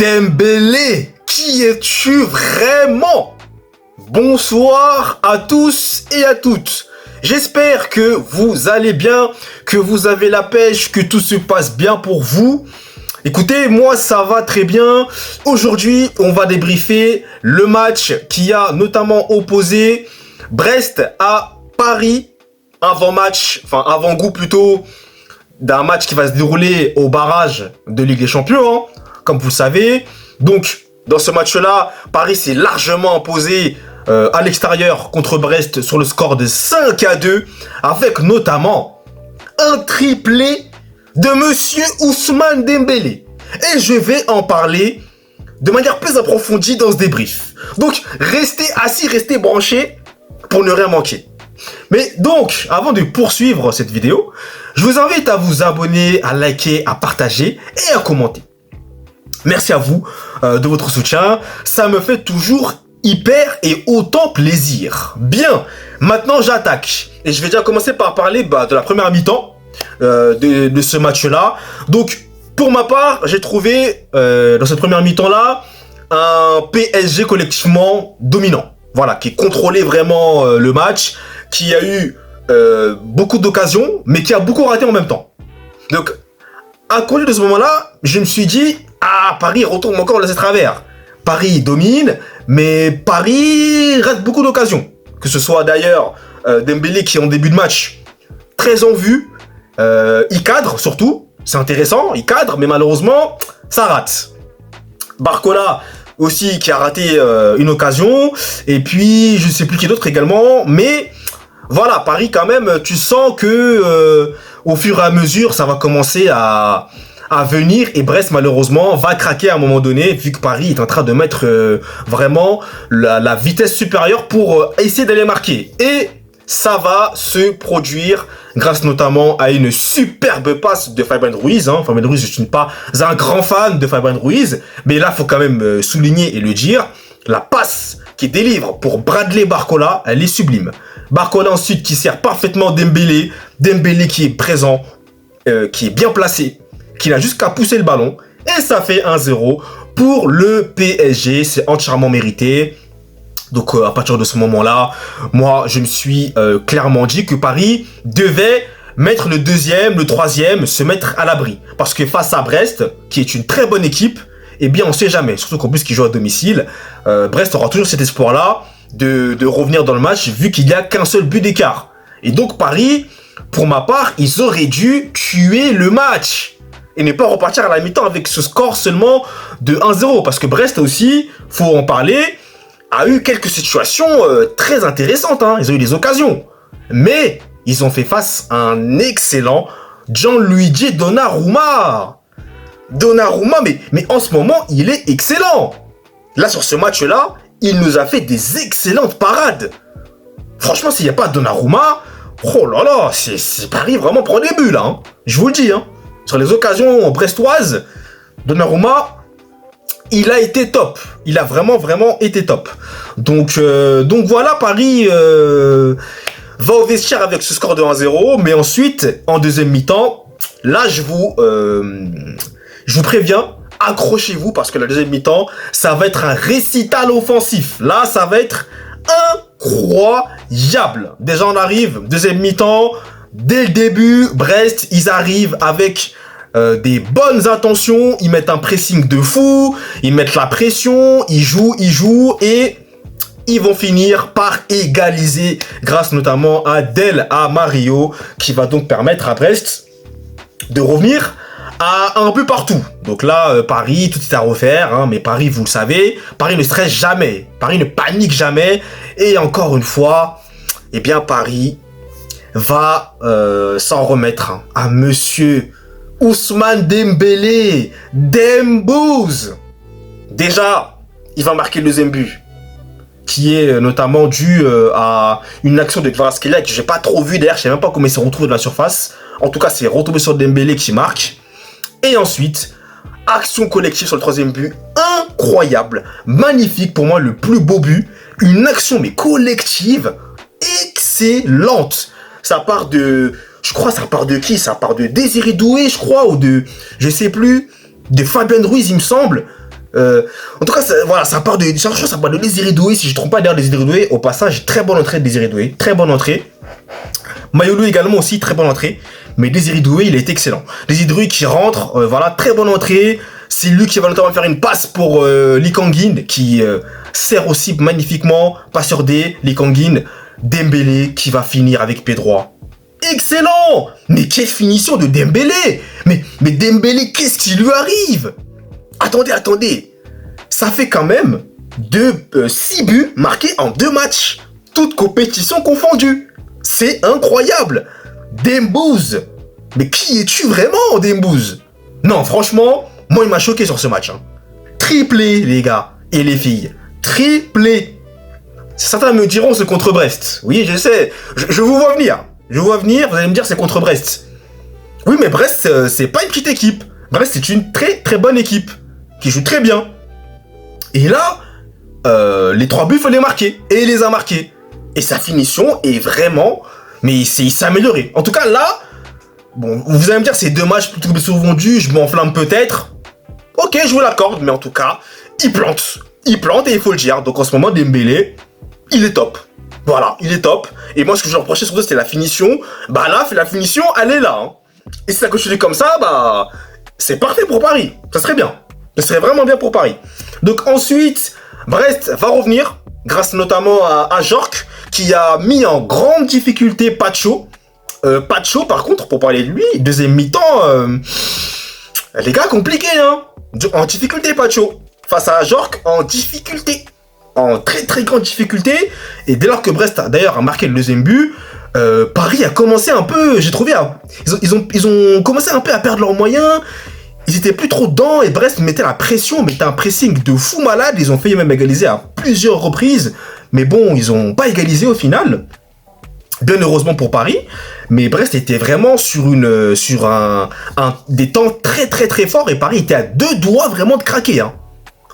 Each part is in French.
Dembélé, qui es-tu vraiment? Bonsoir à tous et à toutes. J'espère que vous allez bien, que vous avez la pêche, que tout se passe bien pour vous. Écoutez, moi ça va très bien. Aujourd'hui, on va débriefer le match qui a notamment opposé Brest à Paris. Avant-goût plutôt d'un match qui va se dérouler au barrage de Ligue des Champions, hein, comme vous le savez. Donc, dans ce match-là, Paris s'est largement imposé à l'extérieur contre Brest sur le score de 5-2, avec notamment un triplé de Monsieur Ousmane Dembélé. Et je vais en parler de manière plus approfondie dans ce débrief. Donc, restez assis, restez branchés pour ne rien manquer. Mais donc, avant de poursuivre cette vidéo, je vous invite à vous abonner, à liker, à partager et à commenter. Merci à vous de votre soutien, ça me fait toujours hyper et autant plaisir. Bien, maintenant j'attaque. Et je vais déjà commencer par parler de la première mi-temps de ce match-là. Donc, pour ma part, j'ai trouvé dans cette première mi-temps-là un PSG collectivement dominant. Voilà, qui contrôlait vraiment le match, qui a eu beaucoup d'occasions, mais qui a beaucoup raté en même temps. Donc, à cause de ce moment-là, je me suis dit, Paris retourne encore dans ses travers. Paris domine, mais Paris rate beaucoup d'occasions. Que ce soit d'ailleurs Dembélé qui en début de match, très en vue, il cadre surtout, c'est intéressant, il cadre, mais malheureusement, ça rate. Barcola aussi qui a raté une occasion, et puis je sais plus qui d'autre également, mais voilà, Paris quand même, tu sens que au fur et à mesure, ça va commencer à venir, et Brest malheureusement va craquer à un moment donné, vu que Paris est en train de mettre vraiment la vitesse supérieure pour essayer d'aller marquer. Et ça va se produire grâce notamment à une superbe passe de Fabian Ruiz. Fabian Ruiz, je ne suis pas un grand fan de Fabian Ruiz, mais là, il faut quand même souligner et le dire, la passe qui délivre pour Bradley Barcola, elle est sublime. Barcola ensuite qui sert parfaitement Dembélé, Dembélé qui est présent, qui est bien placé, qui n'a juste qu'à pousser le ballon, et ça fait 1-0 pour le PSG, c'est entièrement mérité. Donc à partir de ce moment-là, moi je me suis clairement dit que Paris devait mettre le deuxième, le troisième, se mettre à l'abri. Parce que face à Brest, qui est une très bonne équipe, eh bien on sait jamais, surtout qu'en plus qu'ils jouent à domicile, Brest aura toujours cet espoir-là de revenir dans le match vu qu'il n'y a qu'un seul but d'écart. Et donc Paris, pour ma part, ils auraient dû tuer le match et ne pas repartir à la mi-temps avec ce score seulement de 1-0. Parce que Brest aussi, faut en parler, a eu quelques situations très intéressantes. Ils ont eu des occasions. Mais ils ont fait face à un excellent Gianluigi Donnarumma. Donnarumma, mais en ce moment, il est excellent. Là, sur ce match-là, il nous a fait des excellentes parades. Franchement, s'il n'y a pas Donnarumma, oh là là, c'est Paris vraiment prend des buts, là. Je vous le dis, Sur les occasions brestoises, Donnarumma, il a été top. Il a vraiment été top. Donc voilà, Paris va au vestiaire avec ce score de 1-0. Mais ensuite, en deuxième mi-temps, là, je vous préviens, accrochez-vous parce que la deuxième mi-temps, ça va être un récital offensif. Là, ça va être incroyable. Déjà, on arrive, deuxième mi-temps, dès le début, Brest, ils arrivent avec des bonnes intentions, ils mettent un pressing de fou, ils mettent la pression, ils jouent et ils vont finir par égaliser grâce notamment à Del Amario qui va donc permettre à Brest de revenir à un peu partout. Donc là, Paris, tout est à refaire, mais Paris, vous le savez, Paris ne stresse jamais, Paris ne panique jamais, et encore une fois, eh bien Paris va s'en remettre à monsieur Ousmane Dembélé, Dembouz. Déjà, il va marquer le deuxième but, qui est notamment dû à une action de Kvaratskhelia que j'ai pas trop vu d'ailleurs, je sais même pas comment il s'est retrouvé de la surface. En tout cas, c'est retombé sur Dembélé qui marque. Et ensuite, action collective sur le troisième but, incroyable, magnifique, pour moi le plus beau but, une action mais collective, excellente. Ça part de, je crois, ça part de qui? Ça part de Désiré Doué, je crois, ou de, je sais plus, de Fabian Ruiz, il me semble. En tout cas, voilà, ça part de Désiré Doué, si je ne trompe pas, d'ailleurs, Désiré Doué, au passage, très bonne entrée de Désiré Doué, très bonne entrée. Mayolo également aussi, très bonne entrée. Mais Désiré Doué, il est excellent. Désiré Doué qui rentre, voilà, très bonne entrée. C'est lui qui va notamment faire une passe pour Lee Kang-in, qui sert aussi magnifiquement. Passeur D, Lee Kang-in. Dembélé qui va finir avec pied droit. Excellent! Mais quelle finition de Dembélé! Mais Dembélé, qu'est-ce qui lui arrive? Attendez. Ça fait quand même 6 buts marqués en 2 matchs. Toutes compétitions confondues. C'est incroyable. Dembouz. Mais qui es-tu vraiment, Dembouz? Non, franchement, moi, il m'a choqué sur ce match. Hein. Triplé, les gars et les filles. Triplé. Certains me diront c'est contre Brest. Oui, je sais. Je vous vois venir. Vous allez me dire c'est contre Brest. Oui, mais Brest, c'est pas une petite équipe. Brest, c'est une très très bonne équipe. Qui joue très bien. Et là, les 3 buts, il faut les marquer. Et il les a marqués. Et sa finition est vraiment... Mais il s'est amélioré. En tout cas, là... Bon, vous allez me dire, c'est 2 matchs plutôt que souvent dus, je m'enflamme peut-être. Ok, je vous l'accorde, mais en tout cas, il plante. Il plante et il faut le dire. Donc en ce moment, Dembélé, il est top. Voilà, il est top. Et moi, ce que je lui reprochais surtout, c'était la finition. Bah là, la finition, elle est là. Hein. Et si ça continue comme ça, bah... C'est parfait pour Paris. Ça serait bien. Ce serait vraiment bien pour Paris. Donc ensuite, Brest va revenir, grâce notamment à Jork, qui a mis en grande difficulté Pacho. Pacho, par contre, pour parler de lui, deuxième mi-temps, les gars, compliqué, hein. En difficulté, Pacho. Face à Jork, en difficulté. En très très grande difficulté. Et dès lors que Brest, d'ailleurs, a marqué le deuxième but, Paris a commencé un peu, j'ai trouvé, ils ont commencé un peu à perdre leurs moyens. Ils étaient plus trop dedans et Brest mettait la pression, mettait un pressing de fou malade. Ils ont failli même égaliser à plusieurs reprises. Mais bon, ils ont pas égalisé au final. Bien heureusement pour Paris. Mais Brest était vraiment sur des temps très très très forts. Et Paris était à 2 doigts vraiment de craquer. Hein.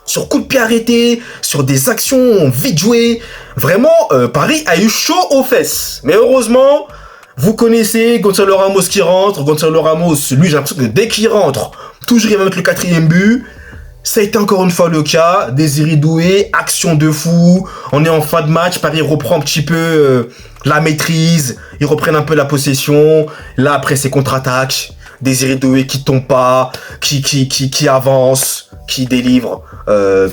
Sur coup de pied arrêté, sur des actions vite jouées. Vraiment, Paris a eu chaud aux fesses. Mais heureusement, vous connaissez Gonzalo Ramos qui rentre. Gonzalo Ramos, lui, j'ai l'impression que dès qu'il rentre, toujours il va mettre le 4e but. Ça a été encore une fois le cas. Désiré Doué, action de fou. On est en fin de match. Paris reprend un petit peu la maîtrise. Ils reprennent un peu la possession. Là, après, c'est contre-attaque. Désiré Doué qui tombe pas, qui avance, qui délivre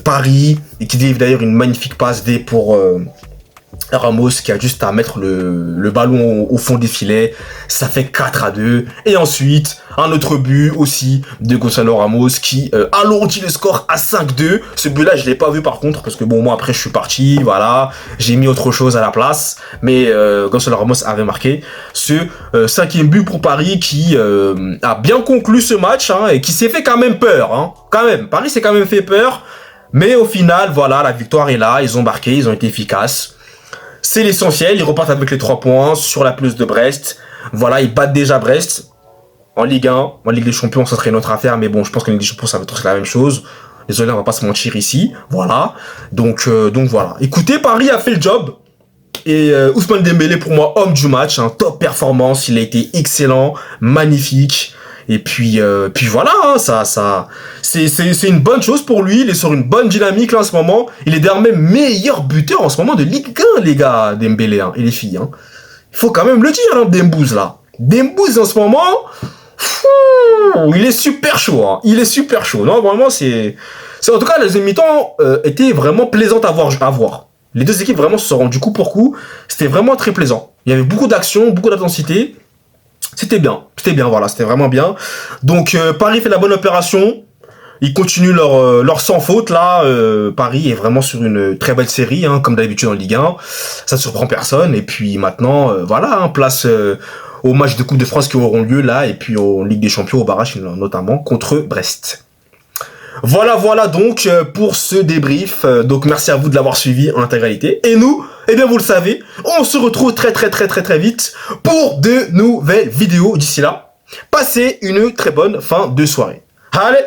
Paris. Et qui délivre d'ailleurs une magnifique passe D pour... Ramos qui a juste à mettre le ballon au fond des filets. Ça fait 4-2. Et ensuite, un autre but aussi de Gonzalo Ramos qui alourdit le score à 5-2. Ce but-là, je l'ai pas vu par contre, parce que bon, moi après je suis parti, voilà. J'ai mis autre chose à la place. Mais Gonzalo Ramos avait marqué ce 5e but pour Paris qui a bien conclu ce match hein, et qui s'est fait quand même peur. Hein. Quand même, Paris s'est quand même fait peur. Mais au final, voilà, la victoire est là. Ils ont marqué, ils ont été efficaces. C'est l'essentiel, ils repartent avec les 3 points sur la pelouse de Brest. Voilà, ils battent déjà Brest en Ligue 1. En Ligue des Champions, ça serait une autre affaire, mais bon, je pense qu'en Ligue des Champions, ça va être la même chose. Désolé, on va pas se mentir ici. Voilà. Donc voilà. Écoutez, Paris a fait le job. Et Ousmane Dembélé, pour moi, homme du match. Hein, top performance, il a été excellent, magnifique. Et puis voilà, hein, c'est une bonne chose pour lui. Il est sur une bonne dynamique là en ce moment. Il est désormais meilleur buteur en ce moment de Ligue 1, les gars, Dembélé hein, et les filles. Hein. Il faut quand même le dire, hein, Dembouz là. Dembouz en ce moment, il est super chaud. Hein. Il est super chaud. Non, vraiment, c'est en tout cas la deuxième mi-temps était vraiment plaisante à voir. Les deux équipes vraiment se sont rendues coup pour coup. C'était vraiment très plaisant. Il y avait beaucoup d'actions, beaucoup d'intensité. C'était bien, voilà, c'était vraiment bien. Donc Paris fait la bonne opération, ils continuent leur sans faute là. Paris est vraiment sur une très belle série, hein, comme d'habitude en Ligue 1. Ça ne surprend personne. Et puis maintenant, voilà, hein, place aux matchs de Coupe de France qui auront lieu là, et puis en Ligue des Champions au barrage notamment contre Brest. Voilà donc pour ce débrief. Donc merci à vous de l'avoir suivi en intégralité. Et nous, eh bien vous le savez, on se retrouve très vite pour de nouvelles vidéos. D'ici là, passez une très bonne fin de soirée. Allez!